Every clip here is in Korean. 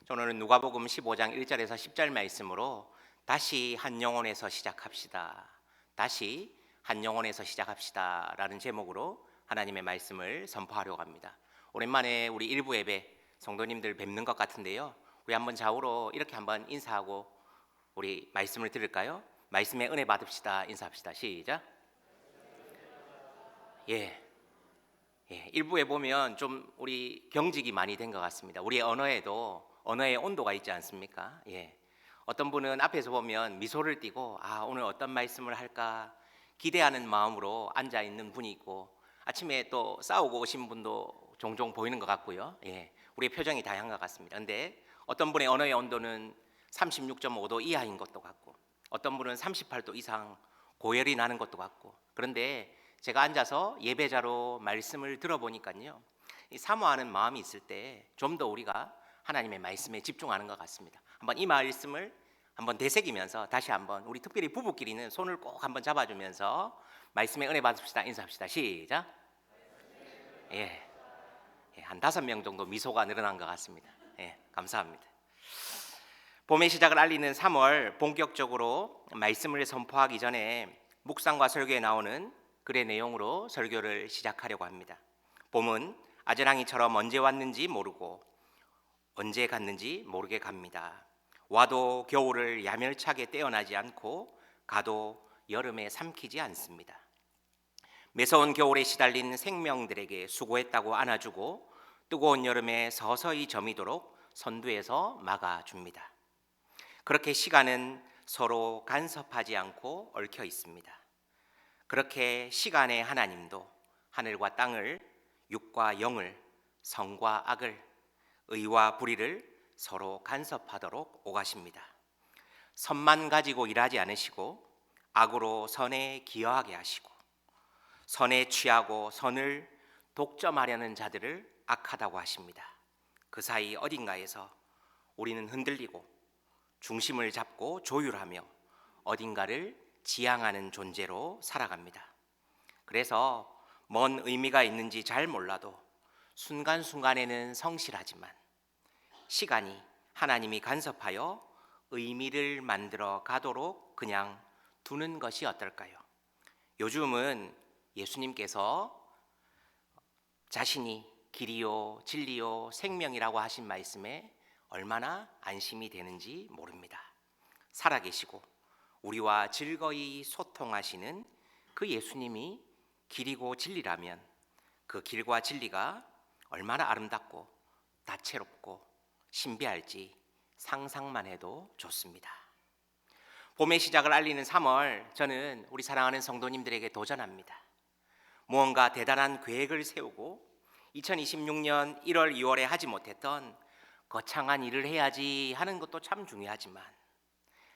오늘은 누가복음 15장 1절에서 10절 말씀으로 다시 한 영혼에서 시작합시다. 다시 한 영혼에서 시작합시다 라는 제목으로 하나님의 말씀을 선포하려고 합니다. 오랜만에 우리 일부 예배 성도님들 뵙는 것 같은데요, 우리 한번 좌우로 이렇게 한번 인사하고 우리 말씀을 들을까요? 말씀의 은혜 받읍시다. 인사합시다. 시작. 일부에 보면 좀 우리 경직이 많이 된 것 같습니다. 우리 언어에도 언어의 온도가 있지 않습니까? 어떤 분은 앞에서 보면 미소를 띠고 오늘 어떤 말씀을 할까 기대하는 마음으로 앉아 있는 분이 있고, 아침에 또 싸우고 오신 분도 종종 보이는 것 같고요. 우리의 표정이 다양한 것 같습니다. 그런데 어떤 분의 언어의 온도는 36.5도 이하인 것도 같고, 어떤 분은 38도 이상 고열이 나는 것도 같고, 그런데 제가 앉아서 예배자로 말씀을 들어보니까요, 이 사모하는 마음이 있을 때 좀 더 우리가 하나님의 말씀에 집중하는 것 같습니다. 한번 이 말씀을 한번 되새기면서 다시 한번 우리 특별히 부부끼리는 손을 꼭 한번 잡아주면서 말씀의 은혜 받읍시다. 인사합시다. 시작. 한 5명 정도 미소가 늘어난 것 같습니다. 감사합니다. 봄의 시작을 알리는 3월, 본격적으로 말씀을 선포하기 전에 묵상과 설교에 나오는 글의 내용으로 설교를 시작하려고 합니다. 봄은 아지랑이처럼 언제 왔는지 모르고 언제 갔는지 모르게 갑니다. 와도 겨울을 야멸차게 떼어나지 않고 가도 여름에 삼키지 않습니다. 매서운 겨울에 시달린 생명들에게 수고했다고 안아주고 뜨거운 여름에 서서히 저미도록 선두에서 막아줍니다. 그렇게 시간은 서로 간섭하지 않고 얽혀 있습니다. 그렇게 시간의 하나님도 하늘과 땅을, 육과 영을, 성과 악을, 의와 불의를 서로 간섭하도록 오가십니다. 선만 가지고 일하지 않으시고 악으로 선에 기여하게 하시고, 선에 취하고 선을 독점하려는 자들을 악하다고 하십니다. 그 사이 어딘가에서 우리는 흔들리고 중심을 잡고 조율하며 어딘가를 지향하는 존재로 살아갑니다. 그래서 뭔 의미가 있는지 잘 몰라도 순간순간에는 성실하지만 시간이 하나님이 간섭하여 의미를 만들어 가도록 그냥 두는 것이 어떨까요? 요즘은 예수님께서 자신이 길이요 진리요 생명이라고 하신 말씀에 얼마나 안심이 되는지 모릅니다. 살아계시고 우리와 즐거이 소통하시는 그 예수님이 길이고 진리라면 그 길과 진리가 얼마나 아름답고 다채롭고 신비할지 상상만 해도 좋습니다. 봄의 시작을 알리는 3월, 저는 우리 사랑하는 성도님들에게 도전합니다. 무언가 대단한 계획을 세우고 2026년 1월, 2월에 하지 못했던 거창한 일을 해야지 하는 것도 참 중요하지만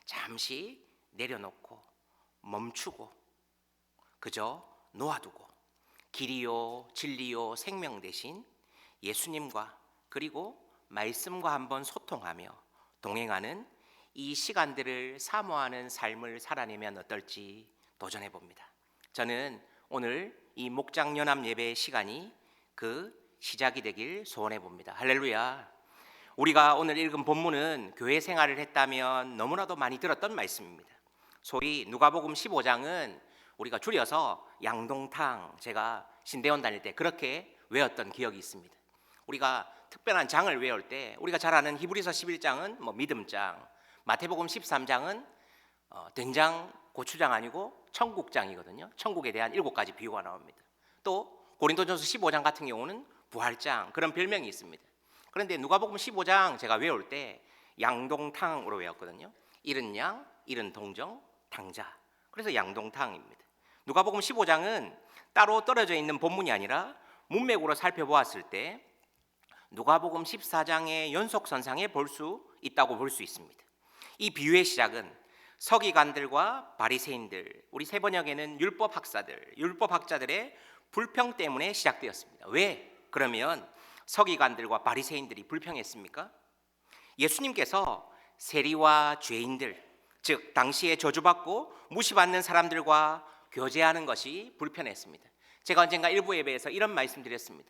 잠시 내려놓고 멈추고 그저 놓아두고 길이요 진리요 생명 대신 예수님과 그리고 말씀과 한번 소통하며 동행하는 이 시간들을 사모하는 삶을 살아내면 어떨지 도전해 봅니다. 저는 오늘 이 목장 연합 예배의 시간이 그 시작이 되길 소원해 봅니다. 할렐루야. 우리가 오늘 읽은 본문은 교회 생활을 했다면 너무나도 많이 들었던 말씀입니다. 소위 누가복음 15장은 우리가 줄여서 양동탕, 제가 신대원 다닐 때 그렇게 외웠던 기억이 있습니다. 우리가 특별한 장을 외울 때 우리가 잘 아는 히브리서 11장은 믿음장, 마태복음 13장은 된장, 고추장 아니고 천국장이거든요. 천국에 대한 7가지 비유가 나옵니다. 또 고린도전서 15장 같은 경우는 부활장, 그런 별명이 있습니다. 그런데 누가복음 15장 제가 외울 때 양동탕으로 외웠거든요. 잃은 양, 잃은 동정, 탕자. 그래서 양동탕입니다. 누가복음 15장은 따로 떨어져 있는 본문이 아니라 문맥으로 살펴보았을 때 누가복음 14장의 연속선상에 볼 수 있다고 볼 수 있습니다. 이 비유의 시작은 서기관들과 바리새인들, 우리 세번역에는 율법학자들, 율법학자들의 불평 때문에 시작되었습니다. 왜? 그러면 서기관들과 바리새인들이 불평했습니까? 예수님께서 세리와 죄인들, 즉 당시에 저주받고 무시받는 사람들과 교제하는 것이 불편했습니다. 제가 언젠가 일부 예배에서 이런 말씀 드렸습니다.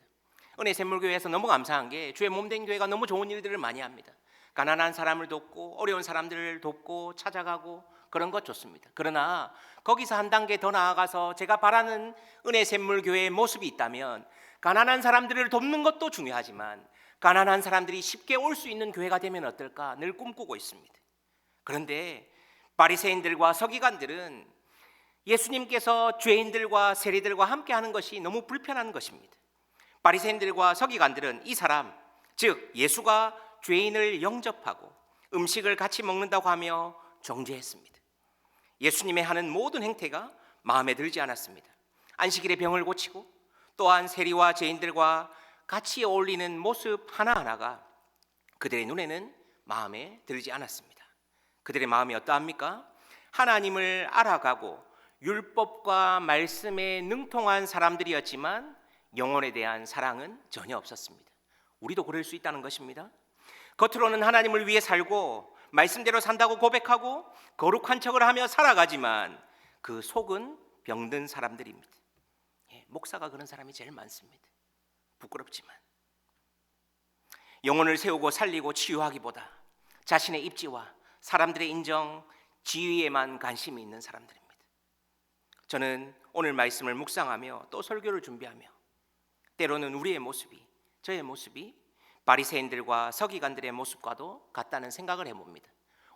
은혜샘물교회에서 너무 감사한 게 주의 몸된 교회가 너무 좋은 일들을 많이 합니다. 가난한 사람을 돕고 어려운 사람들을 돕고 찾아가고 그런 것 좋습니다. 그러나 거기서 한 단계 더 나아가서 제가 바라는 은혜 샘물 교회의 모습이 있다면 가난한 사람들을 돕는 것도 중요하지만 가난한 사람들이 쉽게 올 수 있는 교회가 되면 어떨까 늘 꿈꾸고 있습니다. 그런데 바리새인들과 서기관들은 예수님께서 죄인들과 세리들과 함께 하는 것이 너무 불편한 것입니다. 바리새인들과 서기관들은 이 사람, 즉 예수가 죄인을 영접하고 음식을 같이 먹는다고 하며 정죄했습니다. 예수님의 하는 모든 행태가 마음에 들지 않았습니다. 안식일에 병을 고치고 또한 세리와 죄인들과 같이 어울리는 모습 하나하나가 그들의 눈에는 마음에 들지 않았습니다. 그들의 마음이 어떠합니까? 하나님을 알아가고 율법과 말씀에 능통한 사람들이었지만 영혼에 대한 사랑은 전혀 없었습니다. 우리도 그럴 수 있다는 것입니다. 겉으로는 하나님을 위해 살고 말씀대로 산다고 고백하고 거룩한 척을 하며 살아가지만 그 속은 병든 사람들입니다. 목사가 그런 사람이 제일 많습니다. 부끄럽지만 영혼을 세우고 살리고 치유하기보다 자신의 입지와 사람들의 인정, 지위에만 관심이 있는 사람들입니다. 저는 오늘 말씀을 묵상하며 또 설교를 준비하며 때로는 우리의 모습이, 저의 모습이 바리새인들과 서기관들의 모습과도 같다는 생각을 해봅니다.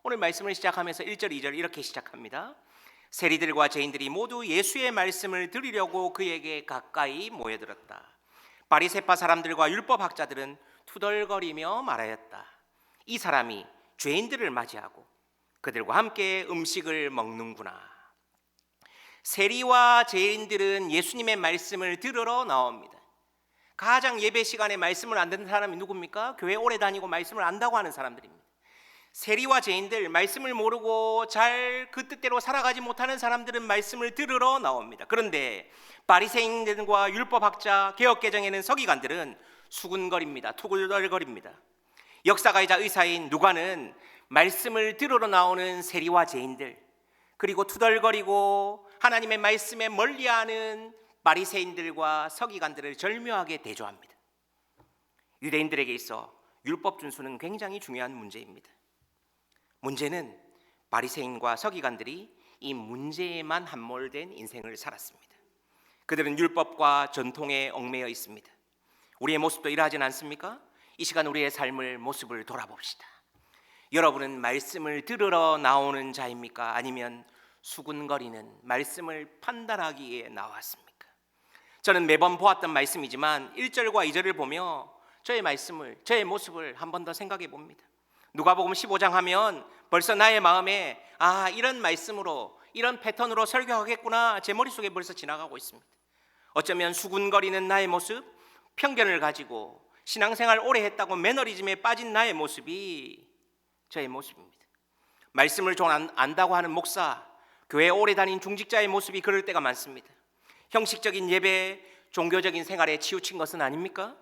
오늘 말씀을 시작하면서 1절, 2절 이렇게 시작합니다. 세리들과 죄인들이 모두 예수의 말씀을 들으려고 그에게 가까이 모여들었다. 바리새파 사람들과 율법학자들은 투덜거리며 말하였다. 이 사람이 죄인들을 맞이하고 그들과 함께 음식을 먹는구나. 세리와 죄인들은 예수님의 말씀을 들으러 나옵니다. 가장 예배 시간에 말씀을 안 듣는 사람이 누굽니까? 교회 오래 다니고 말씀을 안다고 하는 사람들입니다. 세리와 죄인들, 말씀을 모르고 잘 그 뜻대로 살아가지 못하는 사람들은 말씀을 들으러 나옵니다. 그런데 바리새인들과 율법학자, 개혁개정에는 서기관들은 수군거립니다. 투덜거립니다. 역사가이자 의사인 누가는 말씀을 들으러 나오는 세리와 죄인들, 그리고 투덜거리고 하나님의 말씀에 멀리하는 바리새인들과 서기관들을 절묘하게 대조합니다. 유대인들에게 있어 율법 준수는 굉장히 중요한 문제입니다. 문제는 바리새인과 서기관들이 이 문제에만 함몰된 인생을 살았습니다. 그들은 율법과 전통에 얽매여 있습니다. 우리의 모습도 이러하진 않습니까? 이 시간 우리의 삶을 모습을 돌아봅시다. 여러분은 말씀을 들으러 나오는 자입니까? 아니면 수군거리는 말씀을 판단하기에 나왔습니까? 저는 매번 보았던 말씀이지만 1절과 2절을 보며 저의 말씀을, 저의 모습을 한 번 더 생각해 봅니다. 누가복음 15장 하면 벌써 나의 마음에 이런 말씀으로 이런 패턴으로 설교하겠구나 제 머릿속에 벌써 지나가고 있습니다. 어쩌면 수군거리는 나의 모습, 편견을 가지고 신앙생활 오래 했다고 매너리즘에 빠진 나의 모습이 저의 모습입니다. 말씀을 좀 안다고 하는 목사, 교회 오래 다닌 중직자의 모습이 그럴 때가 많습니다. 형식적인 예배, 종교적인 생활에 치우친 것은 아닙니까?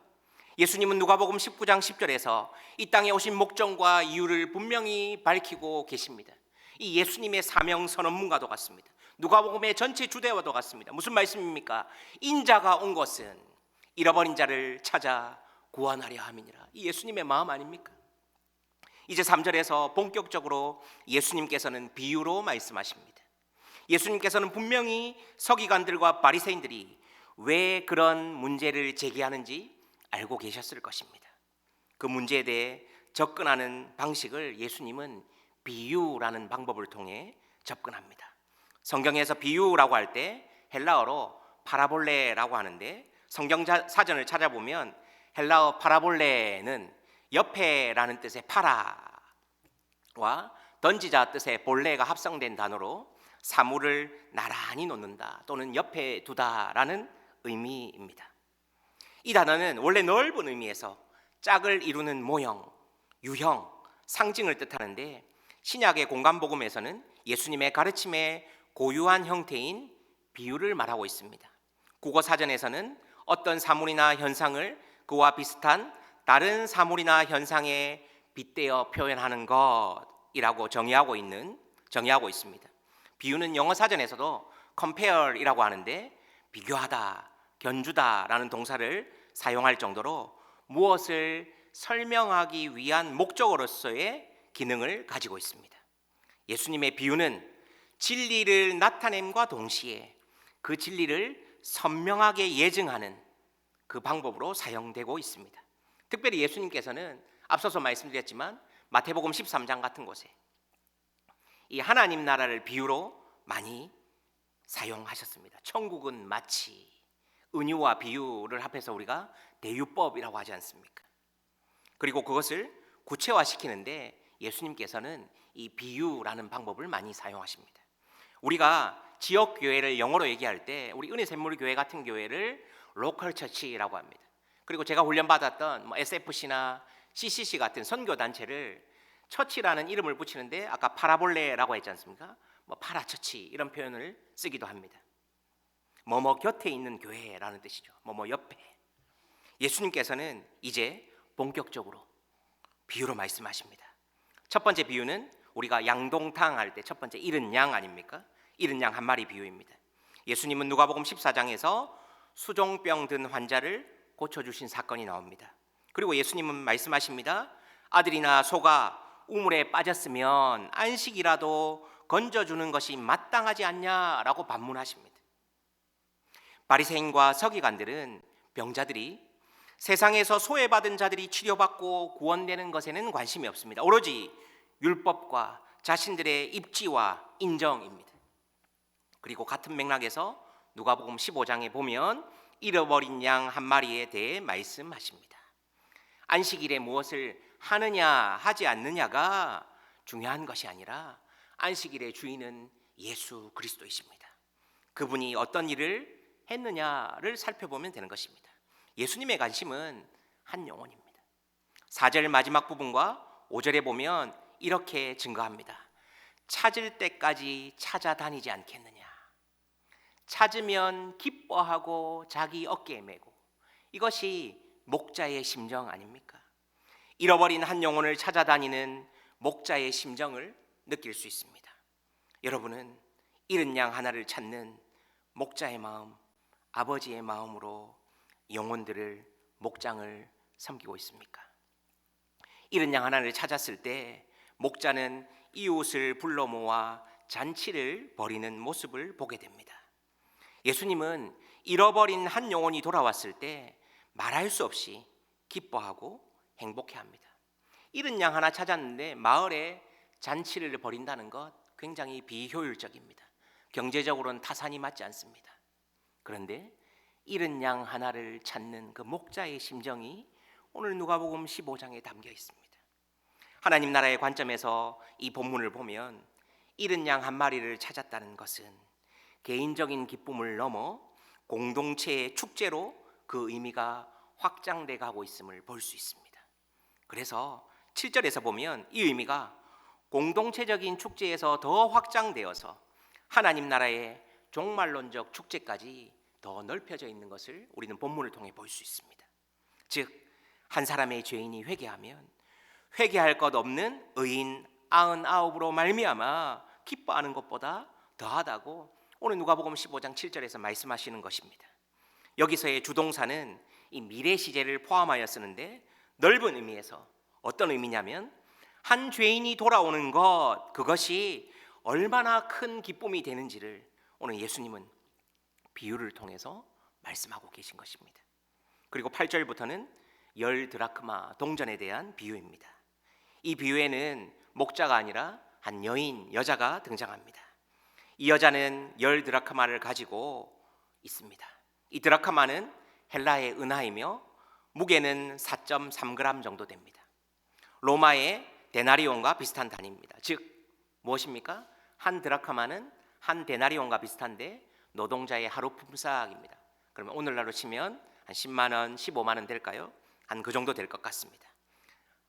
예수님은 누가복음 19장 10절에서 이 땅에 오신 목적과 이유를 분명히 밝히고 계십니다. 이 예수님의 사명 선언문과도 같습니다. 누가복음의 전체 주제와도 같습니다. 무슨 말씀입니까? 인자가 온 것은 잃어버린 자를 찾아 구원하려 함이니라. 이 예수님의 마음 아닙니까? 이제 3절에서 본격적으로 예수님께서는 비유로 말씀하십니다. 예수님께서는 분명히 서기관들과 바리새인들이 왜 그런 문제를 제기하는지 알고 계셨을 것입니다. 그 문제에 대해 접근하는 방식을 예수님은 비유라는 방법을 통해 접근합니다. 성경에서 비유라고 할 때 헬라어로 파라볼레라고 하는데 성경 사전을 찾아보면 헬라어 파라볼레는 옆에라는 뜻의 파라와 던지자 뜻의 볼레가 합성된 단어로 사물을 나란히 놓는다 또는 옆에 두다라는 의미입니다. 이 단어는 원래 넓은 의미에서 짝을 이루는 모형, 유형, 상징을 뜻하는데 신약의 공간복음에서는 예수님의 가르침의 고유한 형태인 비유를 말하고 있습니다. 국어사전에서는 어떤 사물이나 현상을 그와 비슷한 다른 사물이나 현상에 빗대어 표현하는 것이라고 정의하고 있습니다. 비유는 영어 사전에서도 compare이라고 하는데 비교하다, 견주다라는 동사를 사용할 정도로 무엇을 설명하기 위한 목적으로서의 기능을 가지고 있습니다. 예수님의 비유는 진리를 나타냄과 동시에 그 진리를 선명하게 예증하는 그 방법으로 사용되고 있습니다. 특별히 예수님께서는 앞서서 말씀드렸지만 마태복음 13장 같은 곳에 이 하나님 나라를 비유로 많이 사용하셨습니다. 천국은 마치, 은유와 비유를 합해서 우리가 대유법이라고 하지 않습니까? 그리고 그것을 구체화시키는데 예수님께서는 이 비유라는 방법을 많이 사용하십니다. 우리가 지역 교회를 영어로 얘기할 때 우리 은혜샘물교회 같은 교회를 로컬 처치라고 합니다. 그리고 제가 훈련받았던 SFC나 CCC 같은 선교 단체를 처치라는 이름을 붙이는데 아까 파라볼레라고 했지 않습니까? 파라처치 이런 표현을 쓰기도 합니다. 뭐뭐 곁에 있는 교회라는 뜻이죠. 뭐뭐 옆에. 예수님께서는 이제 본격적으로 비유로 말씀하십니다. 첫 번째 비유는 우리가 양동탕 할 때 첫 번째 잃은 양 아닙니까? 잃은 양 한 마리 비유입니다. 예수님은 누가복음 14장에서 수종병 든 환자를 고쳐주신 사건이 나옵니다. 그리고 예수님은 말씀하십니다. 아들이나 소가 우물에 빠졌으면 안식이라도 건져주는 것이 마땅하지 않냐라고 반문하십니다. 바리새인과 서기관들은 병자들이 세상에서 소외받은 자들이 치료받고 구원되는 것에는 관심이 없습니다. 오로지 율법과 자신들의 입지와 인정입니다. 그리고 같은 맥락에서 누가복음 15장에 보면 잃어버린 양 한 마리에 대해 말씀하십니다. 안식일에 무엇을 하느냐 하지 않느냐가 중요한 것이 아니라 안식일의 주인은 예수 그리스도이십니다. 그분이 어떤 일을 했느냐를 살펴보면 되는 것입니다. 예수님의 관심은 한 영혼입니다. 4절 마지막 부분과 5절에 보면 이렇게 증거합니다. 찾을 때까지 찾아다니지 않겠느냐. 찾으면 기뻐하고 자기 어깨에 메고. 이것이 목자의 심정 아닙니까? 잃어버린 한 영혼을 찾아다니는 목자의 심정을 느낄 수 있습니다. 여러분은 잃은 양 하나를 찾는 목자의 마음, 아버지의 마음으로 영혼들을, 목장을 섬기고 있습니까? 잃은 양 하나를 찾았을 때 목자는 이웃을 불러 모아 잔치를 벌이는 모습을 보게 됩니다. 예수님은 잃어버린 한 영혼이 돌아왔을 때 말할 수 없이 기뻐하고 행복해합니다. 잃은 양 하나 찾았는데 마을에 잔치를 벌인다는 것 굉장히 비효율적입니다. 경제적으로는 타산이 맞지 않습니다. 그런데 잃은 양 하나를 찾는 그 목자의 심정이 오늘 누가복음 15장에 담겨 있습니다. 하나님 나라의 관점에서 이 본문을 보면 잃은 양 한 마리를 찾았다는 것은 개인적인 기쁨을 넘어 공동체의 축제로 그 의미가 확장돼 가고 있음을 볼 수 있습니다. 그래서 7절에서 보면 이 의미가 공동체적인 축제에서 더 확장되어서 하나님 나라의 종말론적 축제까지 더 넓혀져 있는 것을 우리는 본문을 통해 볼 수 있습니다. 즉 한 사람의 죄인이 회개하면 회개할 것 없는 의인 99으로 말미암아 기뻐하는 것보다 더하다고 오늘 누가복음 15장 7절에서 말씀하시는 것입니다. 여기서의 주동사는 이 미래 시제를 포함하여 쓰는데 넓은 의미에서 어떤 의미냐면 한 죄인이 돌아오는 것, 그것이 얼마나 큰 기쁨이 되는지를 오늘 예수님은 비유를 통해서 말씀하고 계신 것입니다. 그리고 8절부터는 10드라크마 동전에 대한 비유입니다. 이 비유에는 목자가 아니라 한 여인, 여자가 등장합니다. 이 여자는 10드라크마를 가지고 있습니다. 이 드라크마는 헬라의 은하이며 무게는 4.3g 정도 됩니다. 로마의 데나리온과 비슷한 단위입니다. 즉 무엇입니까? 한 드라크마는 한 데나리온과 비슷한데 노동자의 하루 품삯입니다. 그러면 오늘날로 치면 한 10만 원, 15만 원 될까요? 한 그 정도 될 것 같습니다.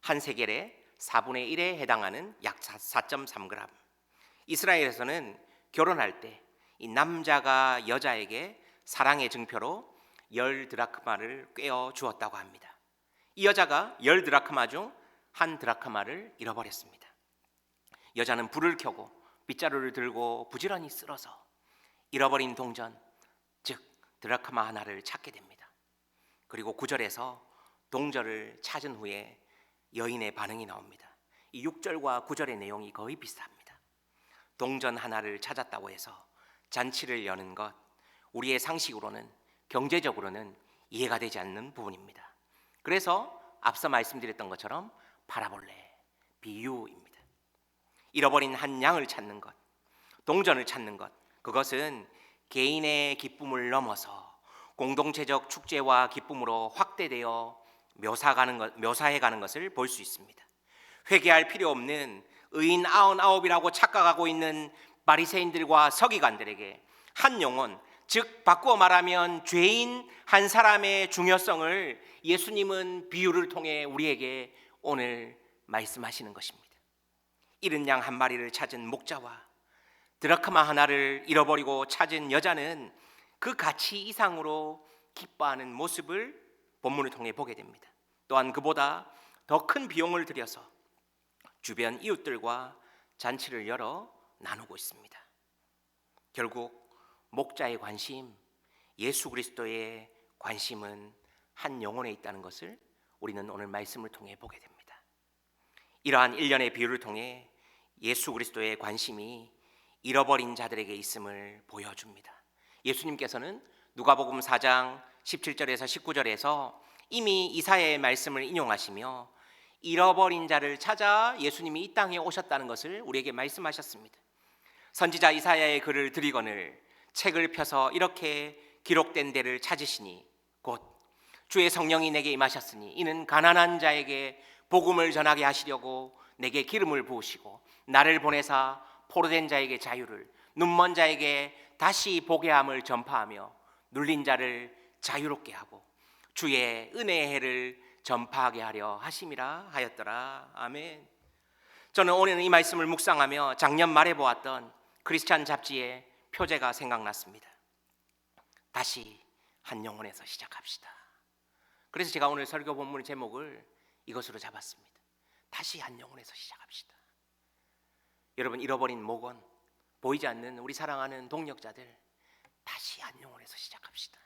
한 세겔의 4분의 1에 해당하는 약 4.3g. 이스라엘에서는 결혼할 때 이 남자가 여자에게 사랑의 증표로 10드라크마를 꿰어 주었다고 합니다. 이 여자가 10드라크마 중 한 드라크마를 잃어버렸습니다. 여자는 불을 켜고 빗자루를 들고 부지런히 쓸어서 잃어버린 동전, 즉 드라크마 하나를 찾게 됩니다. 그리고 9절에서 동절을 찾은 후에 여인의 반응이 나옵니다. 이 6절과 9절의 내용이 거의 비슷합니다. 동전 하나를 찾았다고 해서 잔치를 여는 것, 우리의 상식으로는, 경제적으로는 이해가 되지 않는 부분입니다. 그래서 앞서 말씀드렸던 것처럼 파라볼레, 비유입니다. 잃어버린 한 양을 찾는 것, 동전을 찾는 것, 그것은 개인의 기쁨을 넘어서 공동체적 축제와 기쁨으로 확대되어 묘사해가는 것을 볼 수 있습니다. 회개할 필요 없는 의인 99이라고 착각하고 있는 바리새인들과 서기관들에게 한 영혼, 즉 바꾸어 말하면 죄인 한 사람의 중요성을 예수님은 비유를 통해 우리에게 오늘 말씀하시는 것입니다. 잃은 양 한 마리를 찾은 목자와 드라크마 하나를 잃어버리고 찾은 여자는 그 가치 이상으로 기뻐하는 모습을 본문을 통해 보게 됩니다. 또한 그보다 더 큰 비용을 들여서 주변 이웃들과 잔치를 열어 나누고 있습니다. 결국 목자의 관심, 예수 그리스도의 관심은 한 영혼에 있다는 것을 우리는 오늘 말씀을 통해 보게 됩니다. 이러한 일련의 비유를 통해 예수 그리스도의 관심이 잃어버린 자들에게 있음을 보여줍니다. 예수님께서는 누가복음 4장 17절에서 19절에서 이미 이사야의 말씀을 인용하시며 잃어버린 자를 찾아 예수님이 이 땅에 오셨다는 것을 우리에게 말씀하셨습니다. 선지자 이사야의 글을 드리거늘 책을 펴서 이렇게 기록된 데를 찾으시니 곧 주의 성령이 내게 임하셨으니 이는 가난한 자에게 복음을 전하게 하시려고 내게 기름을 부으시고 나를 보내사 포로된 자에게 자유를, 눈먼 자에게 다시 보게 함을 전파하며 눌린 자를 자유롭게 하고 주의 은혜의 해를 전파하게 하려 하심이라 하였더라. 아멘. 저는 오늘 이 말씀을 묵상하며 작년 말에 보았던 크리스찬 잡지의 표제가 생각났습니다. 다시 한 영혼에서 시작합시다. 그래서 제가 오늘 설교 본문의 제목을 이것으로 잡았습니다. 다시 한 영혼에서 시작합시다. 여러분, 잃어버린 목원, 보이지 않는 우리 사랑하는 동역자들, 다시 한 영혼에서 시작합시다.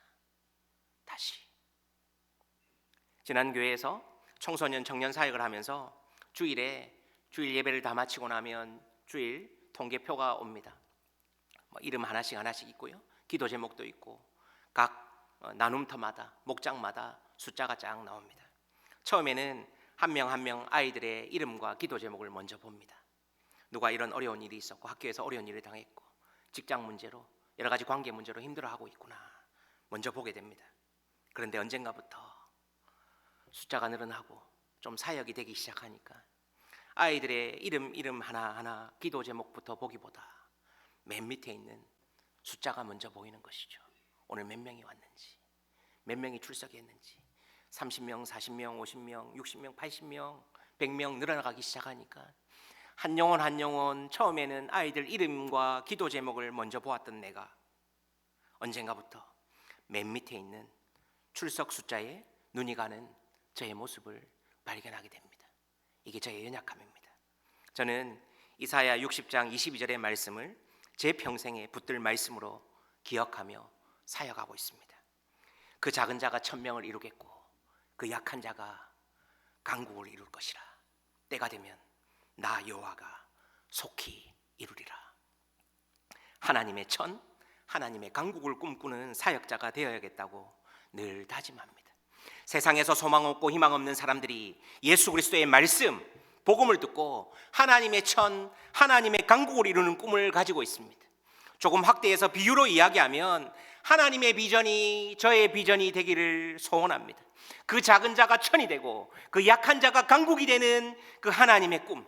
다시. 지난 교회에서 청소년 청년 사역을 하면서 주일 예배를 다 마치고 나면 주일 통계표가 옵니다. 이름 하나씩 있고요, 기도 제목도 있고 각 나눔터마다 목장마다 숫자가 쫙 나옵니다. 처음에는 한 명 한 명 아이들의 이름과 기도 제목을 먼저 봅니다. 누가 이런 어려운 일이 있었고 학교에서 어려운 일을 당했고 직장 문제로 여러 가지 관계 문제로 힘들어하고 있구나 먼저 보게 됩니다. 그런데 언젠가부터 숫자가 늘어나고 좀 사역이 되기 시작하니까 아이들의 이름 하나하나 기도 제목부터 보기보다 맨 밑에 있는 숫자가 먼저 보이는 것이죠. 오늘 몇 명이 왔는지, 몇 명이 출석했는지, 30명, 40명, 50명, 60명, 80명, 100명 늘어나가기 시작하니까 한 영혼 한 영혼 처음에는 아이들 이름과 기도 제목을 먼저 보았던 내가 언젠가부터 맨 밑에 있는 출석 숫자에 눈이 가는 저의 모습을 발견하게 됩니다. 이게 저의 연약함입니다. 저는 이사야 60장 22절의 말씀을 제 평생에 붙들 말씀으로 기억하며 사역하고 있습니다. 그 작은 자가 1000명을 이루겠고 그 약한 자가 강국을 이룰 것이라. 때가 되면 나 여호와가 속히 이루리라. 하나님의 천, 하나님의 강국을 꿈꾸는 사역자가 되어야겠다고 늘 다짐합니다. 세상에서 소망 없고 희망 없는 사람들이 예수 그리스도의 말씀, 복음을 듣고 하나님의 천, 하나님의 강국을 이루는 꿈을 가지고 있습니다. 조금 확대해서 비유로 이야기하면 하나님의 비전이 저의 비전이 되기를 소원합니다. 그 작은 자가 천이 되고 그 약한 자가 강국이 되는 그 하나님의 꿈,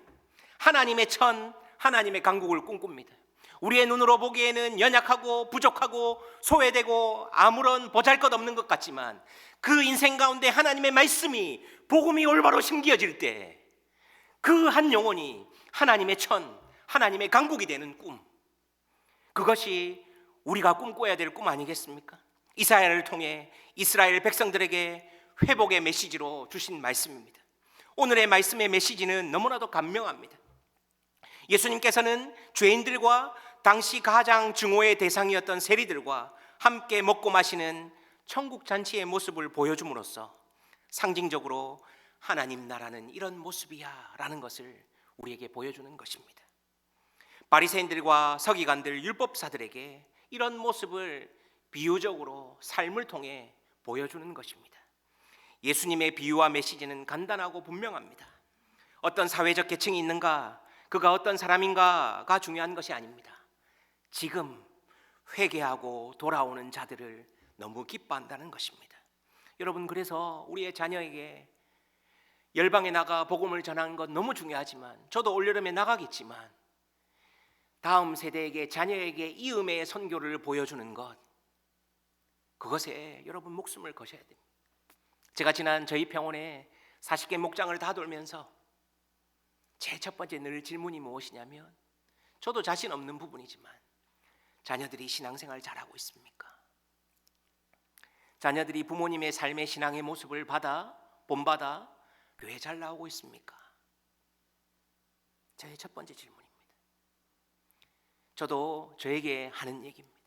하나님의 천, 하나님의 강국을 꿈꿉니다. 우리의 눈으로 보기에는 연약하고 부족하고 소외되고 아무런 보잘것없는 것 같지만 그 인생 가운데 하나님의 말씀이, 복음이 올바로 심겨질 때 그 한 영혼이 하나님의 천, 하나님의 강국이 되는 꿈, 그것이 우리가 꿈꿔야 될 꿈 아니겠습니까? 이사야를 통해 이스라엘 백성들에게 회복의 메시지로 주신 말씀입니다. 오늘의 말씀의 메시지는 너무나도 감명합니다. 예수님께서는 죄인들과 당시 가장 증오의 대상이었던 세리들과 함께 먹고 마시는 천국 잔치의 모습을 보여줌으로써 상징적으로 하나님 나라는 이런 모습이야 라는 것을 우리에게 보여주는 것입니다. 바리새인들과 서기관들, 율법사들에게 이런 모습을 비유적으로 삶을 통해 보여주는 것입니다. 예수님의 비유와 메시지는 간단하고 분명합니다. 어떤 사회적 계층이 있는가, 그가 어떤 사람인가가 중요한 것이 아닙니다. 지금 회개하고 돌아오는 자들을 너무 기뻐한다는 것입니다. 여러분, 그래서 우리의 자녀에게 열방에 나가 복음을 전하는 것 너무 중요하지만, 저도 올여름에 나가겠지만 다음 세대에게, 자녀에게 이음의 선교를 보여주는 것, 그것에 여러분 목숨을 거셔야 됩니다. 제가 지난 저희 병원에 40개 목장을 다 돌면서 제 첫 번째 늘 질문이 무엇이냐면, 저도 자신 없는 부분이지만 자녀들이 신앙생활 잘하고 있습니까? 자녀들이 부모님의 삶의 신앙의 모습을 본받아 교회 잘 나오고 있습니까? 제 첫 번째 질문입니다. 저도 저에게 하는 얘기입니다.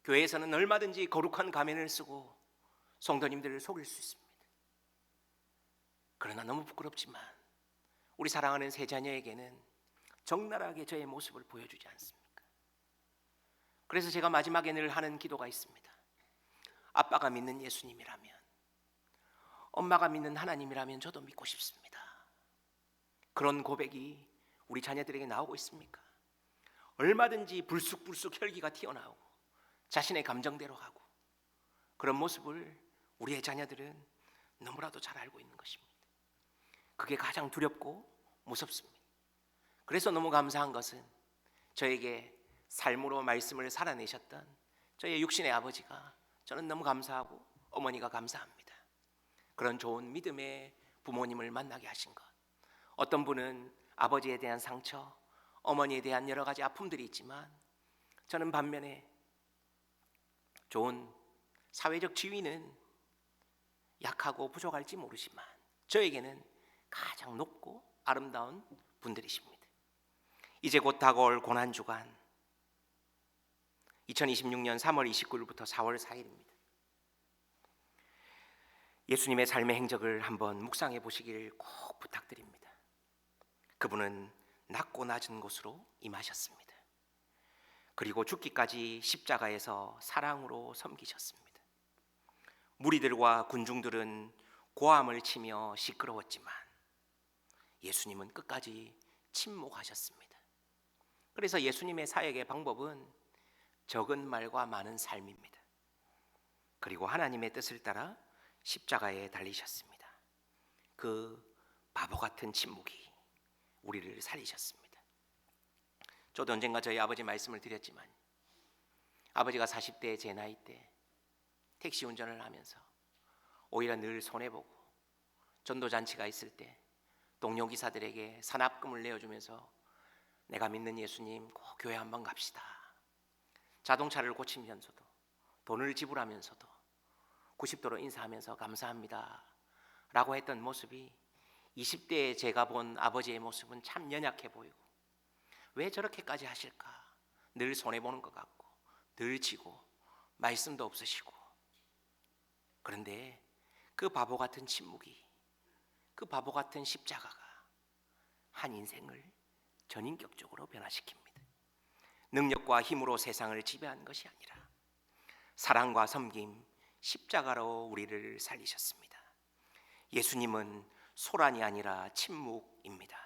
교회에서는 얼마든지 거룩한 가면을 쓰고 성도님들을 속일 수 있습니다. 그러나 너무 부끄럽지만 우리 사랑하는 세 자녀에게는 적나라하게 저의 모습을 보여주지 않습니까? 그래서 제가 마지막에 늘 하는 기도가 있습니다. 아빠가 믿는 예수님이라면, 엄마가 믿는 하나님이라면 저도 믿고 싶습니다. 그런 고백이 우리 자녀들에게 나오고 있습니까? 얼마든지 불쑥불쑥 혈기가 튀어나오고 자신의 감정대로 하고, 그런 모습을 우리의 자녀들은 너무나도 잘 알고 있는 것입니다. 그게 가장 두렵고 무섭습니다. 그래서 너무 감사한 것은 저에게 삶으로 말씀을 살아내셨던 저의 육신의 아버지가, 저는 너무 감사하고 어머니가 감사합니다. 그런 좋은 믿음의 부모님을 만나게 하신 것. 어떤 분은 아버지에 대한 상처, 어머니에 대한 여러 가지 아픔들이 있지만, 저는 반면에 좋은 사회적 지위는 약하고 부족할지 모르지만 저에게는 가장 높고 아름다운 분들이십니다. 이제 곧 다가올 고난주간, 2026년 3월 29일부터 4월 4일입니다. 예수님의 삶의 행적을 한번 묵상해 보시길 꼭 부탁드립니다. 그분은 낮고 낮은 곳으로 임하셨습니다. 그리고 죽기까지 십자가에서 사랑으로 섬기셨습니다. 무리들과 군중들은 고함을 치며 시끄러웠지만 예수님은 끝까지 침묵하셨습니다. 그래서 예수님의 사역의 방법은 적은 말과 많은 삶입니다. 그리고 하나님의 뜻을 따라 십자가에 달리셨습니다. 그 바보 같은 침묵이 우리를 살리셨습니다. 저도 언젠가 저희 아버지 말씀을 드렸지만, 아버지가 40대 제 나이 때 택시 운전을 하면서 오히려 늘 손해보고, 전도잔치가 있을 때 동료 기사들에게 산납금을 내어주면서 내가 믿는 예수님 꼭 교회 한번 갑시다, 자동차를 고치면서도 돈을 지불하면서도 90도로 인사하면서 감사합니다 라고 했던 모습이, 20대에 제가 본 아버지의 모습은 참 연약해 보이고, 왜 저렇게까지 하실까, 늘 손해보는 것 같고 늘 지고 말씀도 없으시고. 그런데 그 바보 같은 침묵이, 그 바보 같은 십자가가 한 인생을 전인격적으로 변화시킵니다. 능력과 힘으로 세상을 지배한 것이 아니라 사랑과 섬김, 십자가로 우리를 살리셨습니다. 예수님은 소란이 아니라 침묵입니다.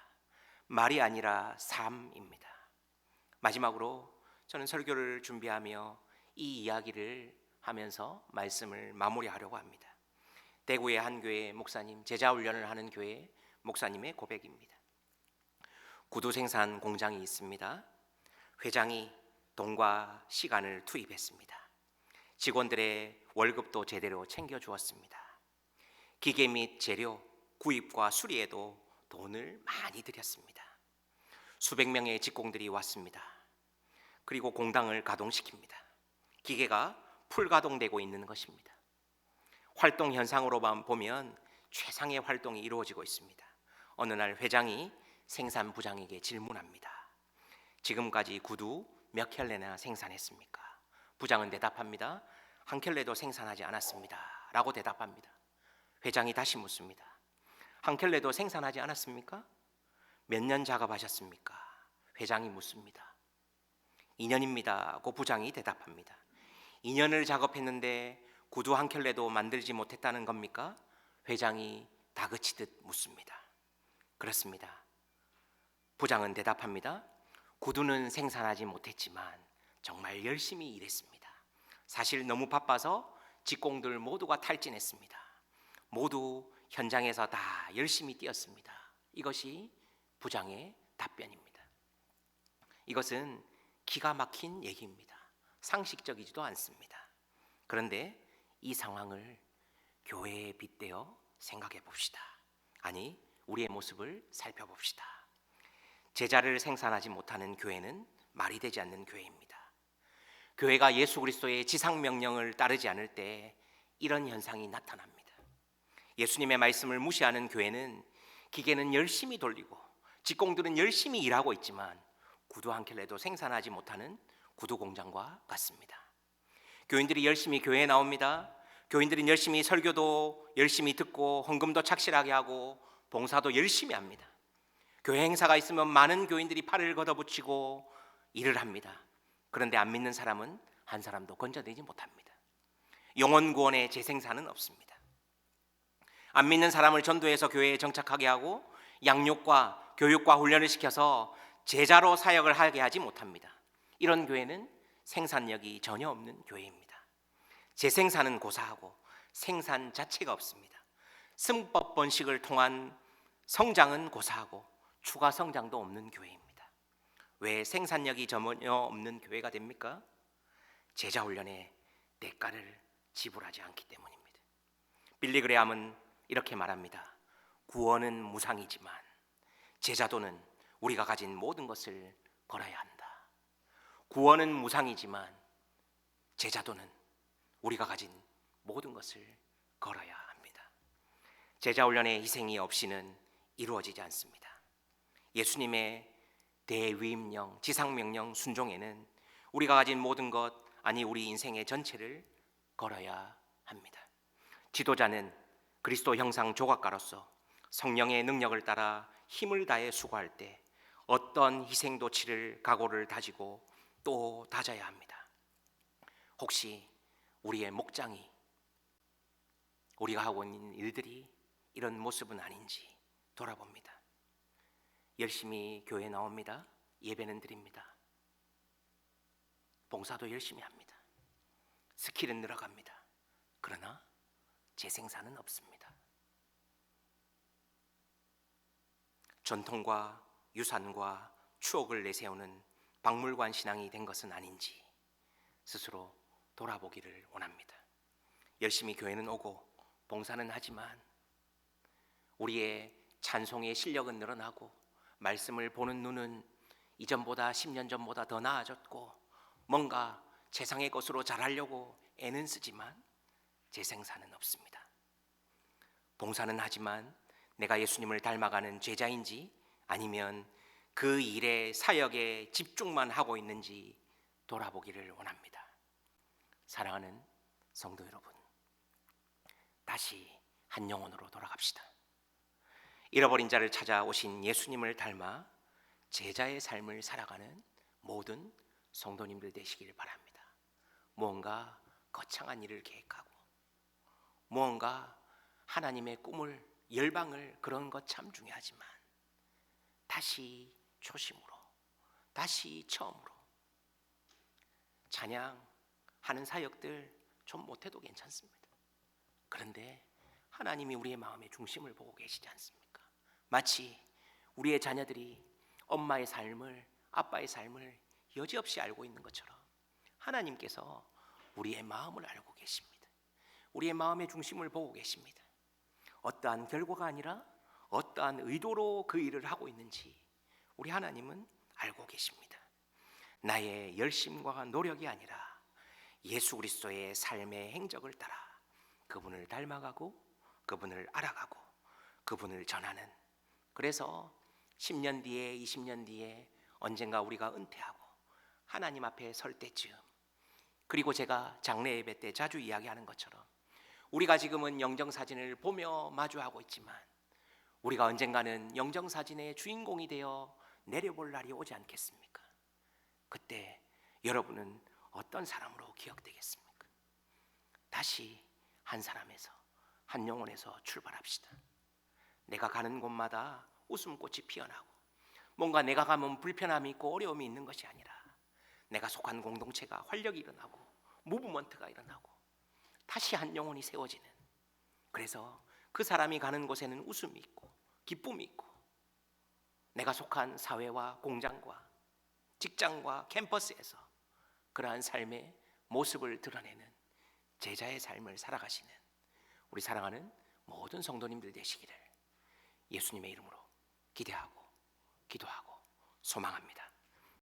말이 아니라 삶입니다. 마지막으로 저는 설교를 준비하며 이 이야기를 하면서 말씀을 마무리하려고 합니다. 대구의 한 교회 목사님, 제자훈련을 하는 교회 목사님의 고백입니다. 구두 생산 공장이 있습니다. 회장이 돈과 시간을 투입했습니다. 직원들의 월급도 제대로 챙겨주었습니다. 기계 및 재료 구입과 수리에도 돈을 많이 들였습니다. 수백 명의 직공들이 왔습니다. 그리고 공장을 가동시킵니다. 기계가 풀가동되고 있는 것입니다. 활동 현상으로만 보면 최상의 활동이 이루어지고 있습니다. 어느 날 회장이 생산부장에게 질문합니다. 지금까지 구두 몇 켤레나 생산했습니까? 부장은 대답합니다. 한 켤레도 생산하지 않았습니다 라고 대답합니다. 회장이 다시 묻습니다. 한 켤레도 생산하지 않았습니까? 몇 년 작업하셨습니까? 회장이 묻습니다. 2년입니다. 고 부장이 대답합니다. 2년을 작업했는데 구두 한 켤레도 만들지 못했다는 겁니까? 회장이 다그치듯 묻습니다. 그렇습니다. 부장은 대답합니다. 구두는 생산하지 못했지만 정말 열심히 일했습니다. 사실 너무 바빠서 직공들 모두가 탈진했습니다. 모두 현장에서 다 열심히 뛰었습니다. 이것이 부장의 답변입니다. 이것은 기가 막힌 얘기입니다. 상식적이지도 않습니다. 그런데 이 상황을 교회에 빗대어 생각해 봅시다. 아니, 우리의 모습을 살펴봅시다. 제자를 생산하지 못하는 교회는 말이 되지 않는 교회입니다. 교회가 예수 그리스도의 지상 명령을 따르지 않을 때 이런 현상이 나타납니다. 예수님의 말씀을 무시하는 교회는 기계는 열심히 돌리고 직공들은 열심히 일하고 있지만 구두 한 켤레도 생산하지 못하는 구두 공장과 같습니다. 교인들이 열심히 교회에 나옵니다. 교인들이 열심히 설교도 열심히 듣고 헌금도 착실하게 하고 봉사도 열심히 합니다. 교회 행사가 있으면 많은 교인들이 팔을 걷어붙이고 일을 합니다. 그런데 안 믿는 사람은 한 사람도 건져내지 못합니다. 영혼 구원의 재생산은 없습니다. 안 믿는 사람을 전도해서 교회에 정착하게 하고 양육과 교육과 훈련을 시켜서 제자로 사역을 하게 하지 못합니다. 이런 교회는 생산력이 전혀 없는 교회입니다. 재생산은 고사하고 생산 자체가 없습니다. 승법 번식을 통한 성장은 고사하고 추가 성장도 없는 교회입니다. 왜 생산력이 전혀 없는 교회가 됩니까? 제자 훈련에 대가를 지불하지 않기 때문입니다. 빌리 그레함은 이렇게 말합니다. 구원은 무상이지만 제자도는 우리가 가진 모든 것을 걸어야 한다. 구원은 무상이지만 제자도는 우리가 가진 모든 것을 걸어야 합니다. 제자 훈련의 희생이 없이는 이루어지지 않습니다. 예수님의 대위임령, 지상명령 순종에는 우리가 가진 모든 것, 아니 우리 인생의 전체를 걸어야 합니다. 지도자는 그리스도 형상 조각가로서 성령의 능력을 따라 힘을 다해 수고할 때 어떤 희생도 치를 각오를 다지고 또 다져야 합니다. 혹시 우리의 목장이, 우리가 하고 있는 일들이 이런 모습은 아닌지 돌아봅니다. 열심히 교회에 나옵니다. 예배는 드립니다. 봉사도 열심히 합니다. 스킬은 늘어갑니다. 그러나 재생산은 없습니다. 전통과 유산과 추억을 내세우는 박물관 신앙이 된 것은 아닌지 스스로 돌아보기를 원합니다. 열심히 교회는 오고 봉사는 하지만 우리의 찬송의 실력은 늘어나고 말씀을 보는 눈은 이전보다 10년 전보다 더 나아졌고 뭔가 세상의 것으로 잘하려고 애는 쓰지만 재생산은 없습니다. 봉사는 하지만 내가 예수님을 닮아가는 제자인지 아니면 그 일에 사역에 집중만 하고 있는지 돌아보기를 원합니다. 사랑하는 성도 여러분, 다시 한 영혼으로 돌아갑시다. 잃어버린 자를 찾아오신 예수님을 닮아 제자의 삶을 살아가는 모든 성도님들 되시길 바랍니다. 무언가 거창한 일을 계획하고 무언가 하나님의 꿈을 열방을 그런 것 참 중요하지만 다시 초심으로, 다시 처음으로 찬양하는 사역들 좀 못해도 괜찮습니다. 그런데 하나님이 우리의 마음의 중심을 보고 계시지 않습니까? 마치 우리의 자녀들이 엄마의 삶을, 아빠의 삶을 여지없이 알고 있는 것처럼 하나님께서 우리의 마음을 알고 계십니다. 우리의 마음의 중심을 보고 계십니다. 어떠한 결과가 아니라 어떠한 의도로 그 일을 하고 있는지 우리 하나님은 알고 계십니다. 나의 열심과 노력이 아니라 예수 그리스도의 삶의 행적을 따라 그분을 닮아가고 그분을 알아가고 그분을 전하는, 그래서 10년 뒤에 20년 뒤에 언젠가 우리가 은퇴하고 하나님 앞에 설 때쯤, 그리고 제가 장례 예배 때 자주 이야기하는 것처럼 우리가 지금은 영정사진을 보며 마주하고 있지만 우리가 언젠가는 영정사진의 주인공이 되어 내려볼 날이 오지 않겠습니까? 그때 여러분은 어떤 사람으로 기억되겠습니까? 다시 한 사람에서, 한 영혼에서 출발합시다. 내가 가는 곳마다 웃음꽃이 피어나고 뭔가 내가 가면 불편함이 있고 어려움이 있는 것이 아니라 내가 속한 공동체가 활력이 일어나고 무브먼트가 일어나고 다시 한 영혼이 세워지는, 그래서 그 사람이 가는 곳에는 웃음이 있고 기쁨이 있고 내가 속한 사회와 공장과 직장과 캠퍼스에서 그러한 삶의 모습을 드러내는 제자의 삶을 살아가시는 우리 사랑하는 모든 성도님들 되시기를 예수님의 이름으로 기대하고 기도하고 소망합니다.